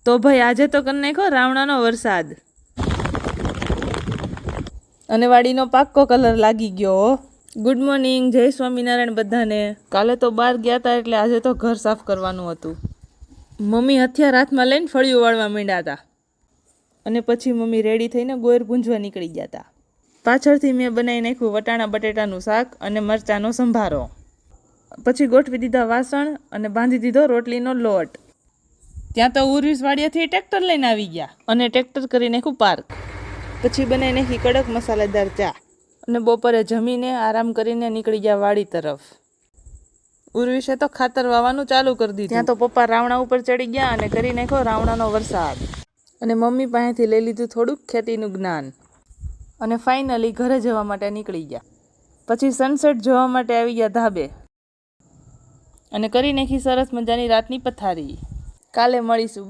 તો ભાઈ આજે તો કરી નાખો રાવણાનો વરસાદ અને વાડીનો પાક્કો કલર લાગી ગયો. ગુડ મોર્નિંગ, જય સ્વામિનારાયણ બધાને. કાલે તો બહાર ગયા હતા એટલે આજે તો ઘર સાફ કરવાનું હતું. મમ્મી હથિયાર હાથમાં લઈને ફળિયું વાળવા માંડ્યા હતા અને પછી મમ્મી રેડી થઈને ગોર પૂંજવા નીકળી ગયા હતા. પાછળથી મેં બનાવી નાખ્યું વટાણા બટેટાનું શાક અને મરચાંનો સંભારો. પછી ગોઠવી દીધા વાસણ અને બાંધી દીધો રોટલીનો લોટ. ત્યાં તો ઉર્વીસ વાડિયાથી ટ્રેક્ટર લઈને આવી ગયા અને ટ્રેક્ટર કરી નાખ્યું પાર્ક. પછી બનાવી નાખી કડક મસાલેદાર ચા અને બપોરે જમીને આરામ કરીને નીકળી ગયા વાડી તરફ. ઉર્વીશે તો ખાતર વાવવાનું ચાલુ કરી દીધું. ત્યાં તો પપ્પા રાવણા ઉપર ચડી ગયા અને કરી નાખ્યો રાવણાનો વરસાદ. અને મમ્મી પાસેથી લઈ લીધું થોડુંક ખેતીનું જ્ઞાન અને ફાઇનલી ઘરે જવા માટે નીકળી ગયા. પછી સનસેટ જોવા માટે આવી ગયા ધાબે અને કરી નાખી સરસ મજાની રાતની પથારી. કાલે મળીશું.